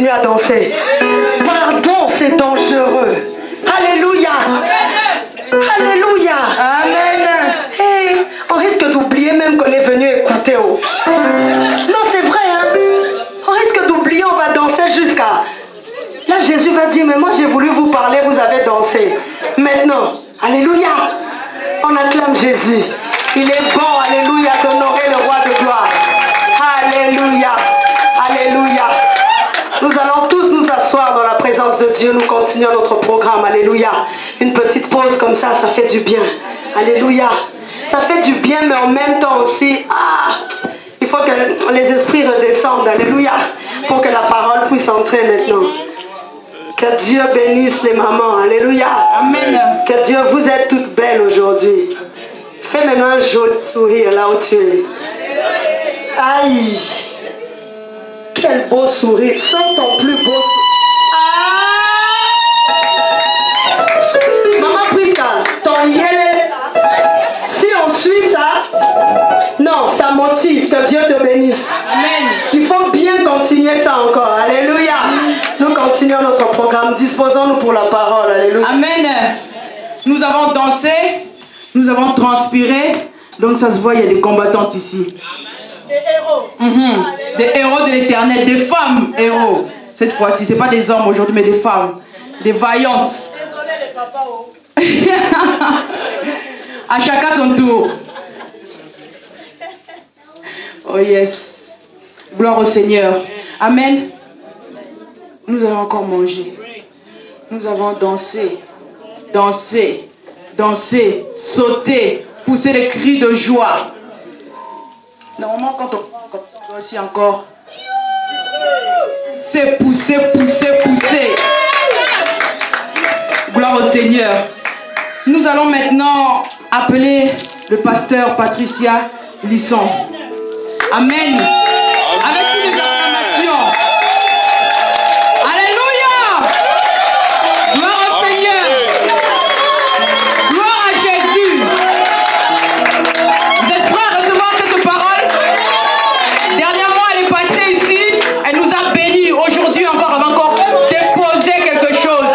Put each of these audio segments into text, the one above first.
continuer à danser. Pardon, c'est dangereux. Alléluia. Alléluia. Amen. Hey, on risque d'oublier même qu'on est venu écouter. Oh. Non, c'est vrai, hein. On risque d'oublier, on va danser jusqu'à... Là, Jésus va dire, mais moi j'ai voulu vous parler, vous avez dansé. Maintenant, alléluia. On acclame Jésus. Il est bon, alléluia, d'honorer le roi de gloire. Alléluia. Alléluia. Nous allons tous nous asseoir dans la présence de Dieu. Nous continuons notre programme. Alléluia. Une petite pause comme ça fait du bien. Alléluia. Ça fait du bien, mais en même temps aussi, il faut que les esprits redescendent. Alléluia. Pour que la parole puisse entrer maintenant. Que Dieu bénisse les mamans. Alléluia. Amen. Que Dieu, vous êtes toutes belles aujourd'hui. Fais maintenant un joli sourire là où tu es. Aïe. Quel beau sourire. Sors ton plus beau sourire. Maman Prisca, ton yélé, si on suit ça, non, ça motive. Que Dieu te bénisse. Amen. Il faut bien continuer ça encore. Alléluia. Nous continuons notre programme. Disposons-nous pour la parole. Alléluia. Amen. Nous avons dansé, nous avons transpiré. Donc ça se voit, il y a des combattantes ici. Des héros. Des héros de l'éternel, des femmes héros. Cette fois-ci, ce n'est pas des hommes aujourd'hui, mais des femmes. Des vaillantes. Désolé les papas. Oh. À chacun son tour. Oh yes. Gloire au Seigneur. Amen. Nous allons encore manger. Nous avons dansé, dansé, dansé, sauté, pousser des cris de joie. Normalement, quand on doit aussi encore, c'est pousser, pousser, pousser. Gloire au Seigneur. Nous allons maintenant appeler le pasteur Patricia Lisson. Amen. Avec toutes les acclamations. Alléluia. Gloire au Seigneur. Gloire à Jésus. Vous êtes prêts à recevoir cette parole? Dernièrement, elle est passée ici. Elle nous a bénis. Aujourd'hui encore, elle va encore déposer quelque chose.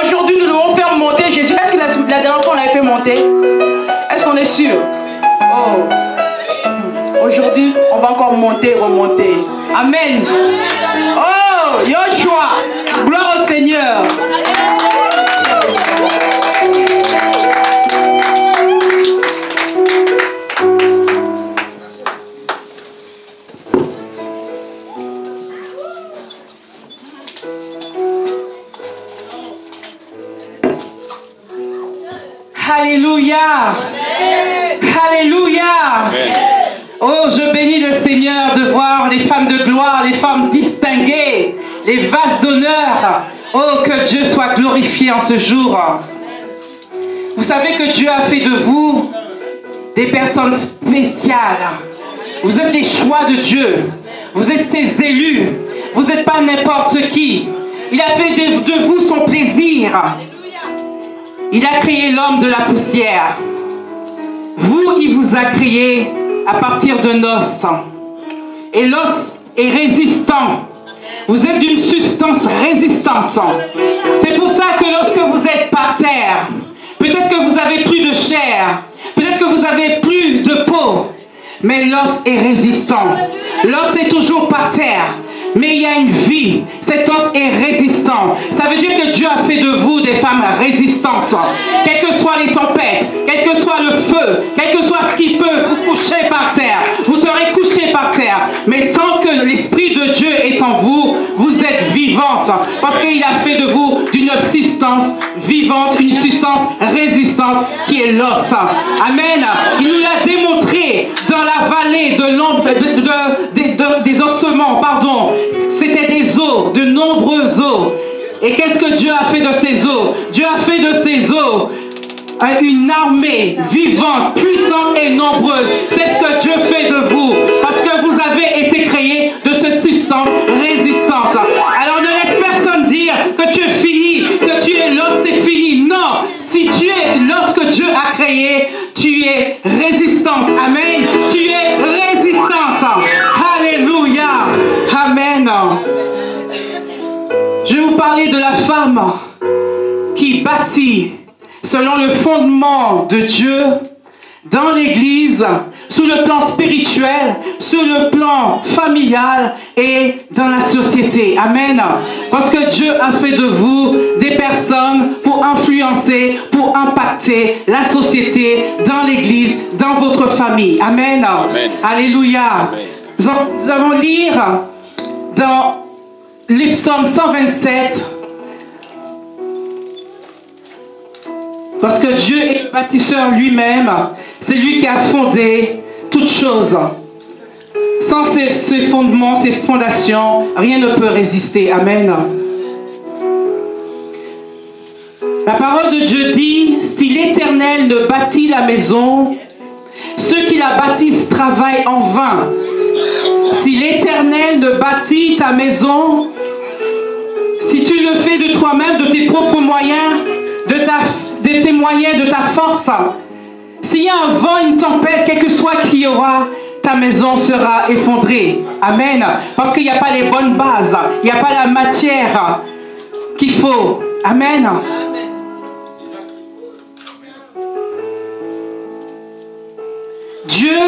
Aujourd'hui, nous devons faire monter Jésus. Est-ce que la dernière fois, on l'avait fait monter? Est-ce qu'on est sûr? Oh. Aujourd'hui, on va encore monter, remonter. Amen. Oh, Yoshua. Gloire au Seigneur. Alléluia. Alléluia. Oh, je bénis le Seigneur de voir les femmes de gloire, les femmes distinguées, les vases d'honneur. Oh, que Dieu soit glorifié en ce jour. Vous savez que Dieu a fait de vous des personnes spéciales. Vous êtes les choix de Dieu. Vous êtes ses élus. Vous n'êtes pas n'importe qui. Il a fait de vous son plaisir. Il a créé l'homme de la poussière. Vous, il vous a créé à partir d'un os. Et l'os est résistant. Vous êtes d'une substance résistante. C'est pour ça que lorsque vous êtes par terre, peut-être que vous avez plus de chair, peut-être que vous avez plus de peau, mais l'os est résistant. L'os est toujours par terre, mais il y a une vie. Cet os est résistant. Ça veut dire que Dieu a fait de vous des femmes résistantes. Quelles que soient les tempêtes, quel que soit le feu, quel que soit ce qui peut vous coucher par terre, vous serez couchés par terre. Mais tant que l'Esprit de Dieu est en vous, vous êtes vivantes. Parce qu'il a fait de vous d'une substance vivante, une substance résistante qui est l'os. Amen. Il nous l'a démontré dans la vallée de l'ombre des ossements, pardon. C'était des os, de nombreux os. Et qu'est-ce que Dieu a fait de ces os? Dieu a fait de ces os une armée vivante, puissante et nombreuse. C'est ce que Dieu fait de vous. Parce que vous avez été créés de cette substance résistante. Alors ne laisse personne dire que tu es fini, que tu es l'os, c'est fini. Non, si tu es l'os que Dieu a créé, tu es résistante. Amen. Tu es résistante. Alléluia. Amen. parler de la femme qui bâtit selon le fondement de Dieu dans l'Église, sur le plan spirituel, sur le plan familial et dans la société. Amen. Parce que Dieu a fait de vous des personnes pour influencer, pour impacter la société, dans l'Église, dans votre famille. Amen. Amen. Alléluia. Amen. Nous allons lire dans le psaume 127. Parce que Dieu est le bâtisseur lui-même, c'est lui qui a fondé toutes choses. Sans ses fondements, ses fondations, rien ne peut résister. Amen. La parole de Dieu dit, si l'Éternel ne bâtit la maison, ceux qui la bâtissent travaillent en vain. Si l'Éternel ne bâtit ta maison, si tu le fais de toi-même, de tes propres moyens, de tes moyens, de ta force, s'il y a un vent, une tempête, quel que soit qu'il y aura, ta maison sera effondrée. Amen. Parce qu'il n'y a pas les bonnes bases, il n'y a pas la matière qu'il faut. Amen. Dieu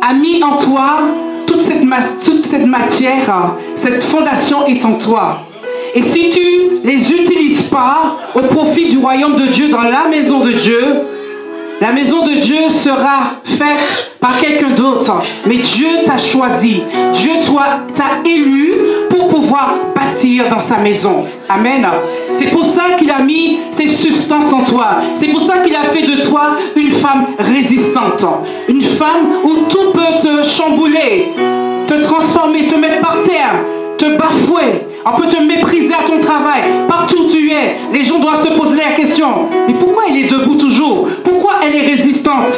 a mis en toi toute cette matière, cette fondation est en toi. Et si tu ne les utilises pas au profit du royaume de Dieu dans la maison de Dieu sera faite par quelqu'un d'autre. Mais Dieu t'a choisi, Dieu t'a élu pour pouvoir bâtir dans sa maison. Amen. C'est pour ça qu'il a mis cette substance en toi. C'est pour ça qu'il a fait de toi une femme résistante. Une femme où tout peut te chambouler, te transformer, te mettre par terre, te bafouer. On peut te mépriser à ton travail, partout où tu es. Les gens doivent se poser la question, mais pourquoi elle est debout toujours? Pourquoi elle est résistante?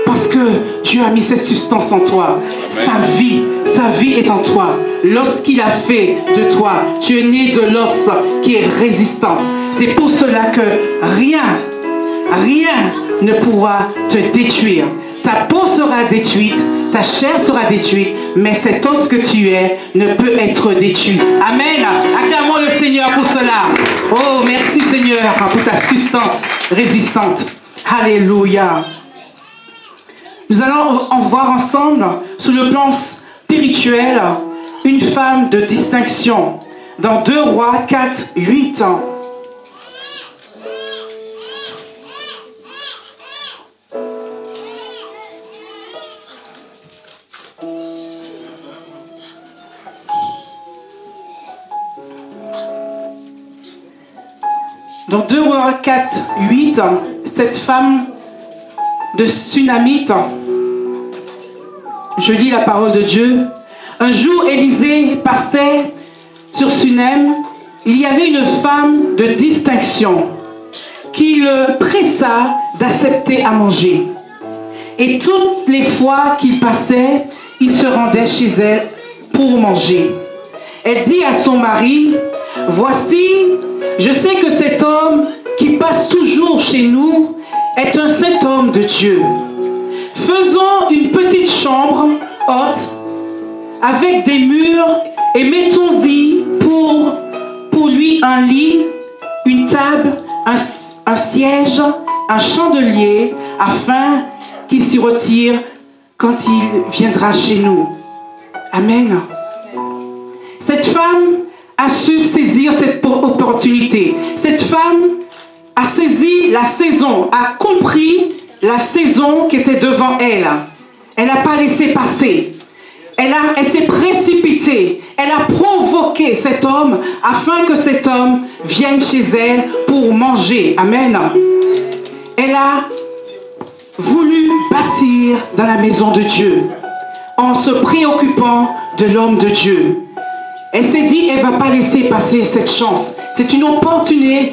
Parce que Dieu a mis cette substance en toi. Sa vie est en toi. L'os qu'il a fait de toi, tu es né de l'os qui est résistant. C'est pour cela que rien ne pourra te détruire. Ta peau sera détruite, ta chair sera détruite, mais cet os que tu es ne peut être détruit. Amen. Acclamons le Seigneur pour cela. Oh, merci Seigneur pour ta substance résistante. Alléluia. Nous allons en voir ensemble, sur le plan spirituel, une femme de distinction. Dans 2 Rois 4, 8 ans. Dans 2 Rois 4, 8, cette femme de Sunamite, je lis la parole de Dieu. Un jour, Élisée passait sur Sunem. Il y avait une femme de distinction qui le pressa d'accepter à manger. Et toutes les fois qu'il passait, il se rendait chez elle pour manger. Elle dit à son mari, « Voici, je sais que cet homme qui passe toujours chez nous est un saint homme de Dieu. Faisons une petite chambre haute avec des murs et mettons-y pour lui un lit, une table, un siège, un chandelier, afin qu'il s'y retire quand il viendra chez nous. » Amen. Cette femme a su saisir cette opportunité. Cette femme a saisi la saison, a compris la saison qui était devant elle. Elle n'a pas laissé passer. Elle s'est précipitée. Elle a provoqué cet homme afin que cet homme vienne chez elle pour manger. Amen. Elle a voulu bâtir dans la maison de Dieu en se préoccupant de l'homme de Dieu. Elle s'est dit, elle ne va pas laisser passer cette chance. C'est une opportunité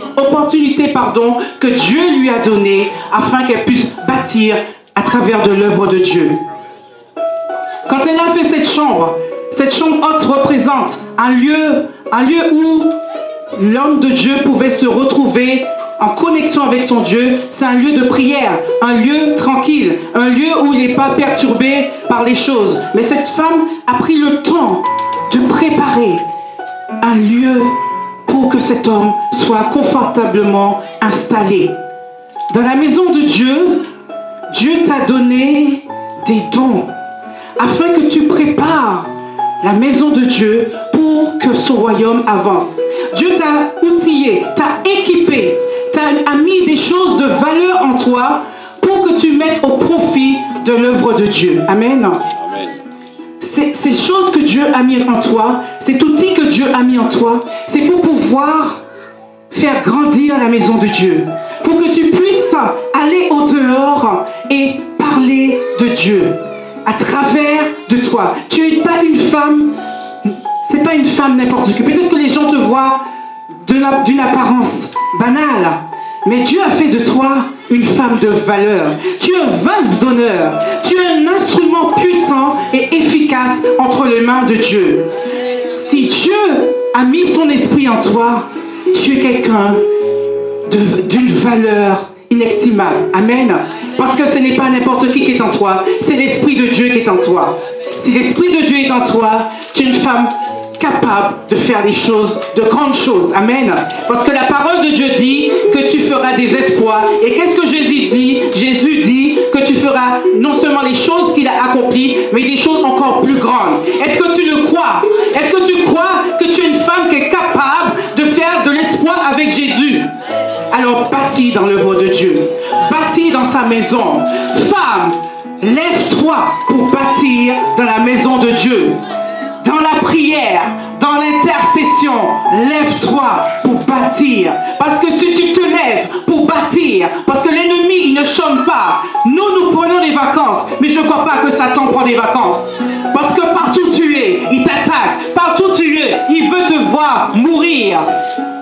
que Dieu lui a donnée afin qu'elle puisse bâtir à travers de l'œuvre de Dieu. Quand elle a fait cette chambre haute représente un lieu où l'homme de Dieu pouvait se retrouver en connexion avec son Dieu. C'est un lieu de prière, un lieu tranquille, un lieu où il n'est pas perturbé par les choses. Mais cette femme a pris le temps de préparer un lieu pour que cet homme soit confortablement installé. Dans la maison de Dieu, Dieu t'a donné des dons afin que tu prépares la maison de Dieu pour que son royaume avance. Dieu t'a outillé, t'a équipé, t'a mis des choses de valeur en toi pour que tu mettes au profit de l'œuvre de Dieu. Amen. Ces choses que Dieu a mis en toi, cet outil que Dieu a mis en toi, c'est pour pouvoir faire grandir la maison de Dieu. Pour que tu puisses aller au dehors et parler de Dieu à travers de toi. Tu n'es pas une femme, c'est pas une femme n'importe qui. Peut-être que les gens te voient d'une apparence banale, mais Dieu a fait de toi une femme de valeur. Tu es un vase d'honneur. Tu es un instrument puissant et efficace entre les mains de Dieu. Si Dieu a mis son esprit en toi, tu es quelqu'un d'une valeur inestimable. Amen. Parce que ce n'est pas n'importe qui est en toi, c'est l'Esprit de Dieu qui est en toi. Si l'Esprit de Dieu est en toi, tu es une femme capable de faire des choses, de grandes choses. Amen. Parce que la parole de Dieu dit que tu feras des exploits. Et qu'est-ce que Jésus dit? Jésus dit que tu feras non seulement les choses qu'il a accomplies, mais des choses encore plus grandes. Est-ce que tu le crois? Est-ce que tu crois que tu es une femme qui est capable de faire de l'exploit avec Jésus? Alors bâtis dans l'œuvre de Dieu. Bâtis dans sa maison. Femme, lève-toi pour bâtir dans la maison de Dieu. Dans la prière, dans l'intercession, lève-toi pour bâtir. Parce que si tu te lèves pour bâtir, parce que l'ennemi, il ne chôme pas. Nous prenons des vacances, mais je ne crois pas que Satan prend des vacances. Parce que partout tu es, il t'attaque. Partout tu es, il veut te voir mourir.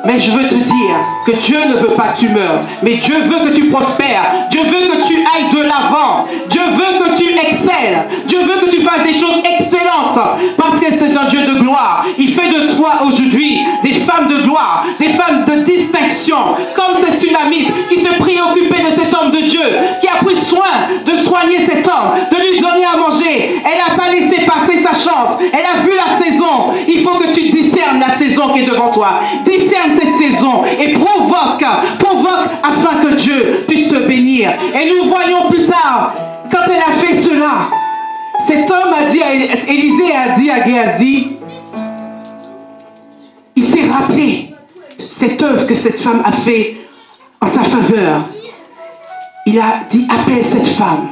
Mais je veux te dire que Dieu ne veut pas que tu meurs, mais Dieu veut que tu prospères. Dieu veut que tu ailles de l'avant. Dieu veut que tu excelles. Dieu veut que tu fasses des choses excellentes. Parce que c'est un Dieu de gloire. Il fait de toi aujourd'hui des femmes de gloire, des femmes de distinction. Comme cette Sunamite qui se préoccupait de cet homme de Dieu, qui a pris soin de soigner cet homme, de lui donner à manger. Elle n'a pas laissé passer sa chance. Elle a vu la saison. Il faut que tu discernes la saison qui est devant toi. Discerne cette saison et provoque afin que Dieu puisse te bénir. Et nous voyons plus tard, quand elle a fait cela, cet homme a dit à Élisée, a dit à Géasi, il s'est rappelé cette œuvre que cette femme a fait en sa faveur. Il a dit, appelle cette femme.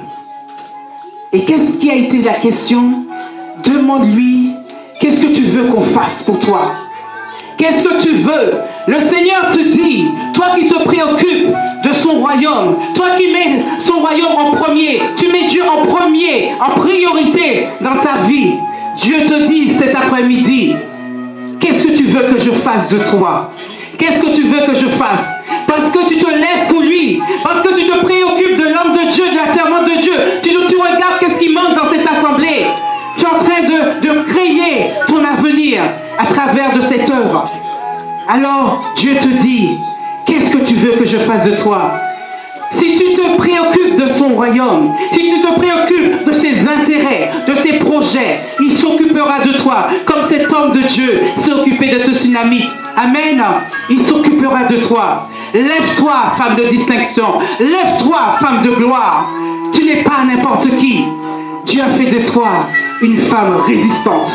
Et qu'est-ce qui a été la question? Demande-lui, qu'est-ce que tu veux qu'on fasse pour toi? Qu'est-ce que tu veux? Le Seigneur te dit, toi qui te préoccupes de son royaume, toi qui mets son royaume en premier, tu mets Dieu en premier, en priorité dans ta vie. Dieu te dit cet après-midi, qu'est-ce que tu veux que je fasse de toi? Qu'est-ce que tu veux que je fasse? Parce que tu te lèves pour lui, parce que tu te préoccupes de l'homme de Dieu, de la servante de Dieu. Tu regardes qu'est-ce qui manque dans cette assemblée. Tu es en train de créer ton avenir à travers de cette œuvre. Alors, Dieu te dit, qu'est-ce que tu veux que je fasse de toi? Si tu te préoccupes de son royaume, si tu te préoccupes de ses intérêts, de ses projets, il s'occupera de toi, comme cet homme de Dieu s'est occupé de ce Sunamite. Amen. Il s'occupera de toi. Lève-toi, femme de distinction. Lève-toi, femme de gloire. Tu n'es pas n'importe qui. Dieu a fait de toi une femme résistante,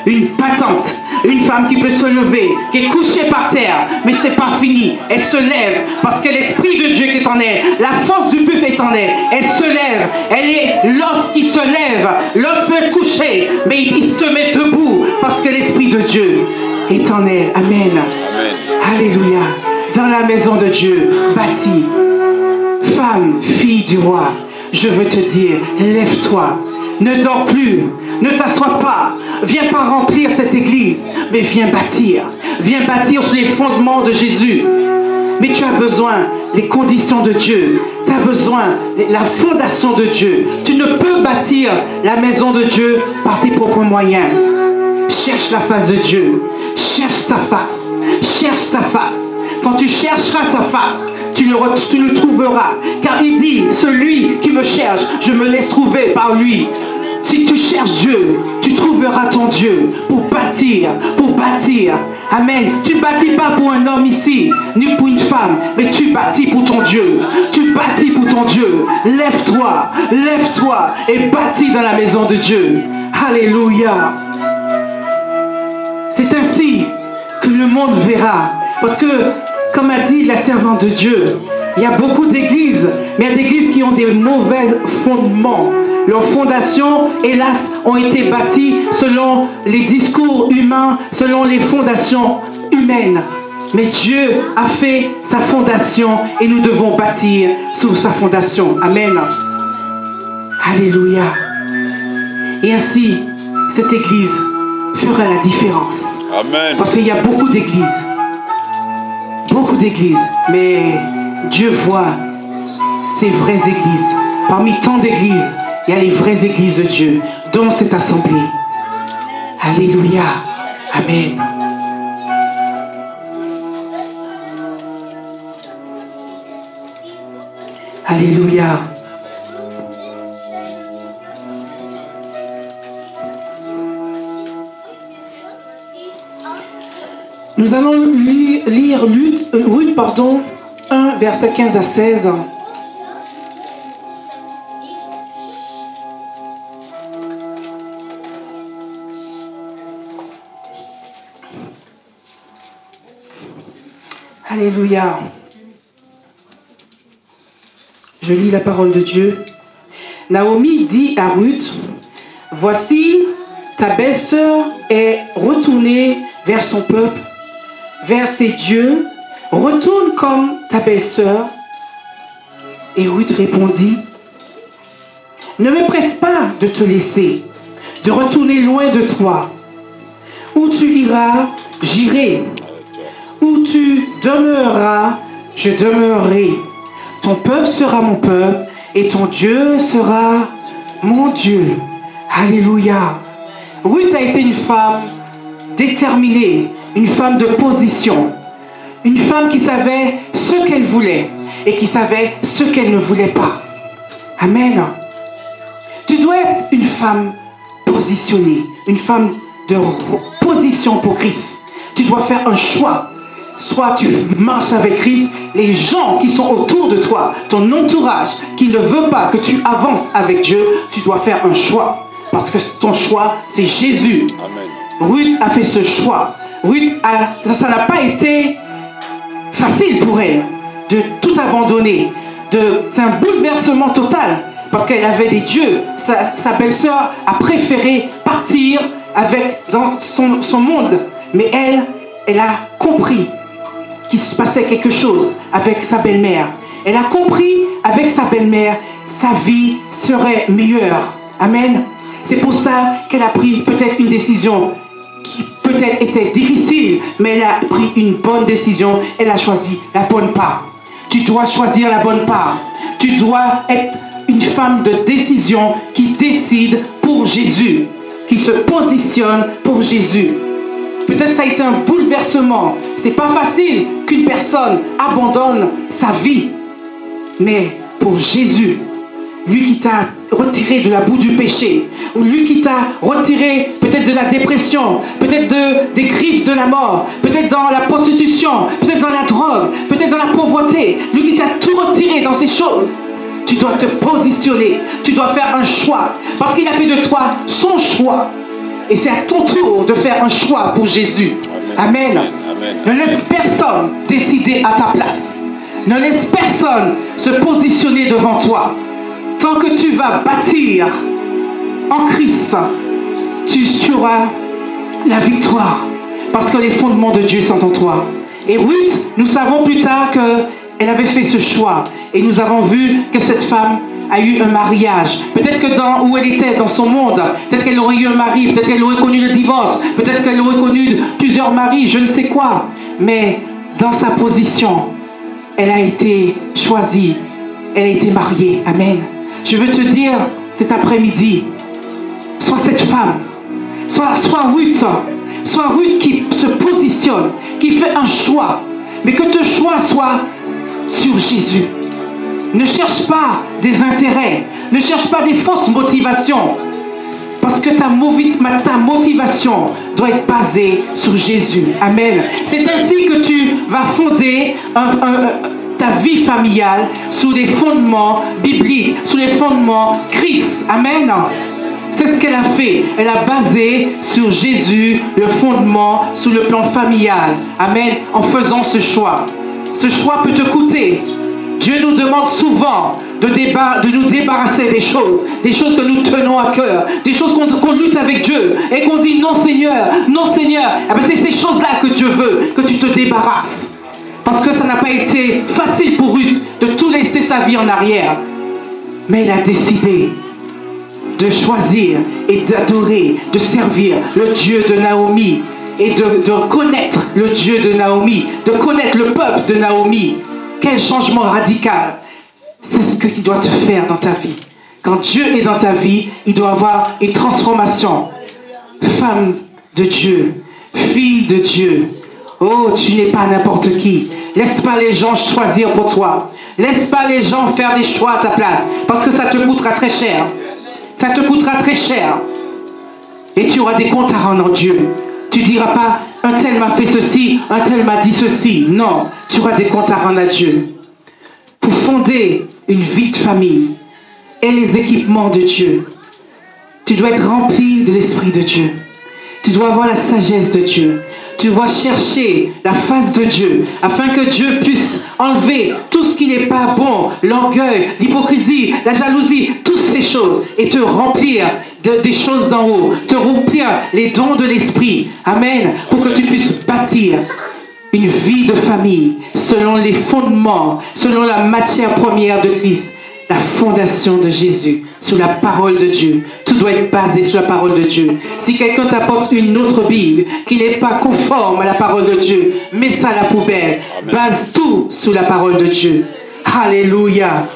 une battante, une femme qui peut se lever, qui est couchée par terre, mais c'est pas fini. Elle se lève parce que l'Esprit de Dieu qui est en elle, la force du buffet est en elle. Elle se lève, elle est l'os qui se lève. L'os peut être couché, mais il se met debout parce que l'Esprit de Dieu est en elle. Amen. Amen. Alléluia. Dans la maison de Dieu, bâtie, femme, fille du roi, je veux te dire, lève-toi. Ne dors plus, ne t'assois pas, viens pas remplir cette église, mais viens bâtir sur les fondements de Jésus. Mais tu as besoin des conditions de Dieu, tu as besoin de la fondation de Dieu. Tu ne peux bâtir la maison de Dieu par tes propres moyens. Cherche la face de Dieu, cherche sa face. Quand tu chercheras sa face, tu le trouveras. Car il dit, celui qui me cherche, je me laisse trouver par lui. Si tu cherches Dieu, tu trouveras ton Dieu, pour bâtir, pour bâtir. Amen. Tu ne bâtis pas pour un homme ici, ni pour une femme, mais tu bâtis pour ton Dieu. Tu bâtis pour ton Dieu. Lève-toi, lève-toi et bâtis dans la maison de Dieu. Alléluia. C'est ainsi que le monde verra. Parce que, comme a dit la servante de Dieu, il y a beaucoup d'églises, mais il y a des églises qui ont des mauvais fondements. Leurs fondations, hélas, ont été bâties selon les discours humains, selon les fondations humaines. Mais Dieu a fait sa fondation et nous devons bâtir sur sa fondation. Amen. Alléluia. Et ainsi, cette église fera la différence. Amen. Parce qu'il y a beaucoup d'églises. Beaucoup d'églises. Mais Dieu voit ces vraies églises. Parmi tant d'églises, il y a les vraies églises de Dieu, dont cette assemblée. Alléluia. Amen. Alléluia. Nous allons lire Ruth 1, verset 15 à 16. Alléluia. Je lis la parole de Dieu. Naomi dit à Ruth, « Voici, ta belle-sœur est retournée vers son peuple, vers ses dieux. Retourne comme ta belle-sœur. » Et Ruth répondit, « Ne me presse pas de te laisser, de retourner loin de toi. Où tu iras, j'irai. Où tu demeureras, je demeurerai. Ton peuple sera mon peuple et ton Dieu sera mon Dieu. » Alléluia. Ruth a été une femme déterminée, une femme de position, une femme qui savait ce qu'elle voulait et qui savait ce qu'elle ne voulait pas. Amen. Tu dois être une femme positionnée, une femme de position pour Christ. Tu dois faire un choix. Soit tu marches avec Christ, les gens qui sont autour de toi, ton entourage qui ne veut pas que tu avances avec Dieu, tu dois faire un choix. Parce que ton choix, c'est Jésus. Amen. Ruth a fait ce choix. Ruth, ça n'a pas été facile pour elle de tout abandonner. C'est un bouleversement total. Parce qu'elle avait des dieux. Sa belle-sœur a préféré partir dans son monde. Mais elle a compris qu'il se passait quelque chose avec sa belle-mère. Elle a compris avec sa belle-mère, sa vie serait meilleure. Amen. C'est pour ça qu'elle a pris peut-être une décision qui peut-être était difficile, mais elle a pris une bonne décision. Elle a choisi la bonne part. Tu dois choisir la bonne part. Tu dois être une femme de décision qui décide pour Jésus, qui se positionne pour Jésus. Peut-être ça a été un bouleversement. C'est pas facile qu'une personne abandonne sa vie. Mais pour Jésus, lui qui t'a retiré de la boue du péché, ou lui qui t'a retiré peut-être de la dépression, peut-être des griffes de la mort, peut-être dans la prostitution, peut-être dans la drogue, peut-être dans la pauvreté, lui qui t'a tout retiré dans ces choses, tu dois te positionner, tu dois faire un choix, parce qu'il a fait de toi son choix. Et c'est à ton tour de faire un choix pour Jésus. Amen. Amen. Amen. Ne laisse personne décider à ta place. Ne laisse personne se positionner devant toi. Tant que tu vas bâtir en Christ, tu auras la victoire. Parce que les fondements de Dieu sont en toi. Et Ruth, nous savons plus tard qu'elle avait fait ce choix. Et nous avons vu que cette femme a eu un mariage. Peut-être que où elle était, dans son monde, peut-être qu'elle aurait eu un mari, peut-être qu'elle aurait connu le divorce, peut-être qu'elle aurait connu plusieurs maris, je ne sais quoi. Mais dans sa position, elle a été choisie, elle a été mariée. Amen. Je veux te dire cet après-midi, sois cette femme, sois Ruth qui se positionne, qui fait un choix, mais que ton choix soit sur Jésus. Ne cherche pas des intérêts, ne cherche pas des fausses motivations. Parce que ta motivation doit être basée sur Jésus. Amen. C'est ainsi que tu vas fonder ta vie familiale sous les fondements bibliques, sous les fondements Christ. Amen. C'est ce qu'elle a fait. Elle a basé sur Jésus le fondement sous le plan familial. Amen. En faisant ce choix. Ce choix peut te coûter. Dieu nous demande souvent de nous débarrasser des choses que nous tenons à cœur, des choses qu'on lutte avec Dieu et qu'on dit non Seigneur. Eh bien, c'est ces choses-là que Dieu veut que tu te débarrasses. Parce que ça n'a pas été facile pour Ruth de tout laisser sa vie en arrière. Mais elle a décidé de choisir et d'adorer, de servir le Dieu de Naomi et de connaître le Dieu de Naomi, de connaître le peuple de Naomi. Quel changement radical! C'est ce qu'il doit te faire dans ta vie. Quand Dieu est dans ta vie, il doit avoir une transformation. Femme de Dieu, fille de Dieu. Oh, tu n'es pas n'importe qui. Laisse pas les gens choisir pour toi. Laisse pas les gens faire des choix à ta place. Parce que ça te coûtera très cher. Ça te coûtera très cher. Et tu auras des comptes à rendre en Dieu. Tu ne diras pas, un tel m'a fait ceci, un tel m'a dit ceci. Non, tu auras des comptes à rendre à Dieu. Pour fonder une vie de famille et les équipements de Dieu, tu dois être rempli de l'Esprit de Dieu. Tu dois avoir la sagesse de Dieu. Tu dois chercher la face de Dieu afin que Dieu puisse enlever tout ce qui n'est pas bon, l'orgueil, l'hypocrisie, la jalousie, toutes ces choses et te remplir des choses d'en haut, te remplir les dons de l'Esprit. Amen. Pour que tu puisses bâtir une vie de famille selon les fondements, selon la matière première de Christ, la fondation de Jésus, sous la parole de Dieu. Tout doit être basé sur la parole de Dieu. Si quelqu'un t'apporte une autre Bible qui n'est pas conforme à la parole de Dieu, mets ça à la poubelle. Amen. Base tout sous la parole de Dieu. Alléluia.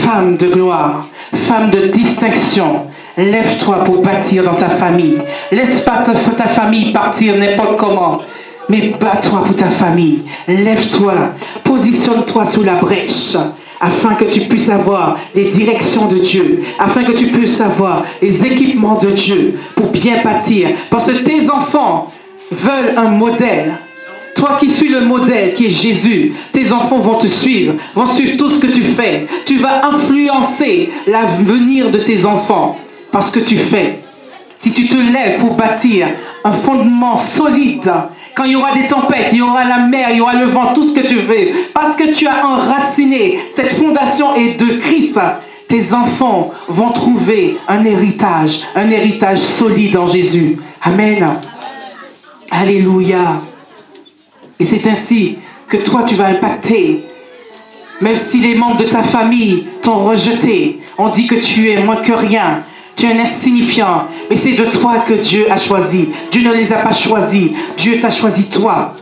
Femme de gloire, femme de distinction, lève-toi pour bâtir dans ta famille. Laisse pas ta famille partir n'importe comment. Mais bats-toi pour ta famille. Lève-toi. Positionne-toi sous la brèche. Afin que tu puisses avoir les directions de Dieu, afin que tu puisses avoir les équipements de Dieu pour bien bâtir. Parce que tes enfants veulent un modèle. Toi qui suis le modèle, qui est Jésus, tes enfants vont te suivre, vont suivre tout ce que tu fais. Tu vas influencer l'avenir de tes enfants par ce que tu fais. Si tu te lèves pour bâtir un fondement solide, quand il y aura des tempêtes, il y aura la mer, il y aura le vent, tout ce que tu veux, parce que tu as enraciné, cette fondation est de Christ, tes enfants vont trouver un héritage solide en Jésus. Amen. Alléluia. Et c'est ainsi que toi tu vas impacter. Même si les membres de ta famille t'ont rejeté, on dit que tu es moins que rien. Tu es un insignifiant, mais c'est de toi que Dieu a choisi. Dieu ne les a pas choisis. Dieu t'a choisi toi,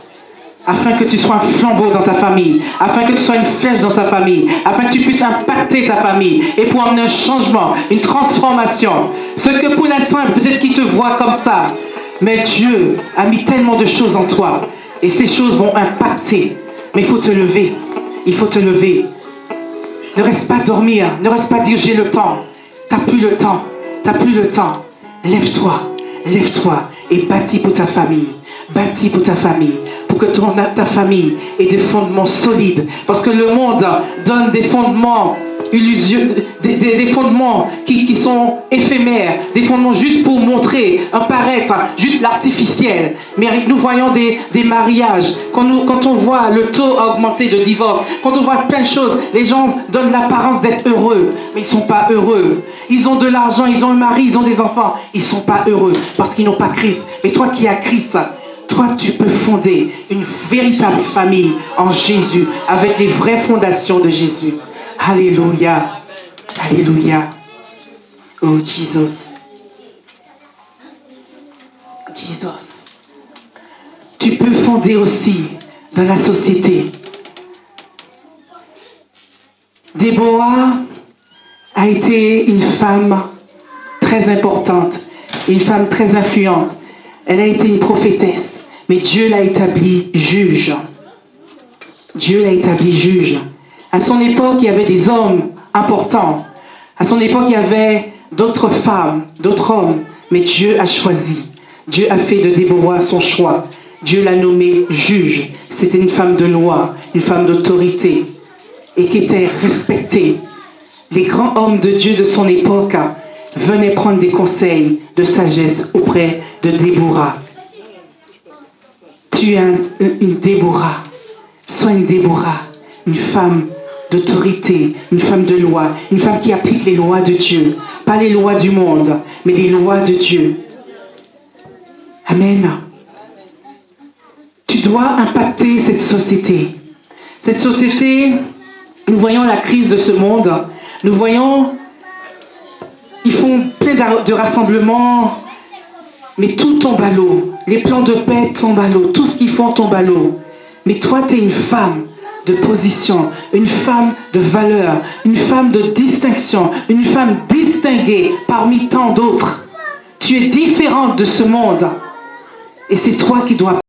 afin que tu sois un flambeau dans ta famille, afin que tu sois une flèche dans ta famille, afin que tu puisses impacter ta famille et pour amener un changement, une transformation. Ce que pour l'instant, peut-être qu'ils te voient comme ça, mais Dieu a mis tellement de choses en toi et ces choses vont impacter. Mais il faut te lever. Il faut te lever. Ne reste pas dormir. Ne reste pas dire j'ai le temps. T'as plus le temps. T'as plus le temps. Lève-toi, lève-toi et bâtis pour ta famille. Bâtis pour ta famille. Pour que ta famille ait des fondements solides. Parce que le monde donne des fondements des fondements qui sont éphémères. Des fondements juste pour montrer, un paraître, juste l'artificiel. Mais nous voyons des mariages. Quand on voit le taux augmenter de divorce, quand on voit plein de choses, les gens donnent l'apparence d'être heureux. Mais ils ne sont pas heureux. Ils ont de l'argent, ils ont un mari, ils ont des enfants. Ils ne sont pas heureux parce qu'ils n'ont pas Christ. Mais toi qui as Christ, toi tu peux fonder une véritable famille en Jésus avec les vraies fondations de Jésus. Alléluia. Alléluia. Oh Jesus. Jesus. Tu peux fonder aussi dans la société. Déborah a été une femme très importante, une femme très influente. Elle a été une prophétesse, mais Dieu l'a établie juge. Dieu l'a établie juge. À son époque, il y avait des hommes importants. À son époque, il y avait d'autres femmes, d'autres hommes, mais Dieu a choisi. Dieu a fait de Déborah son choix. Dieu l'a nommée juge. C'était une femme de loi, une femme d'autorité, et qui était respectée. Les grands hommes de Dieu de son époque venaient prendre des conseils de sagesse auprès de Déborah. Tu es une Déborah. Sois une Déborah, une femme d'autorité, une femme de loi, une femme qui applique les lois de Dieu. Pas les lois du monde, mais les lois de Dieu. Amen. Tu dois impacter cette société. Cette société, nous voyons la crise de ce monde. Nous voyons, ils font plein de rassemblements, mais tout tombe à l'eau. Les plans de paix tombent à l'eau. Tout ce qu'ils font tombe à l'eau. Mais toi, tu es une femme de position, une femme de valeur, une femme de distinction, une femme distinguée parmi tant d'autres. Tu es différente de ce monde. Et c'est toi qui dois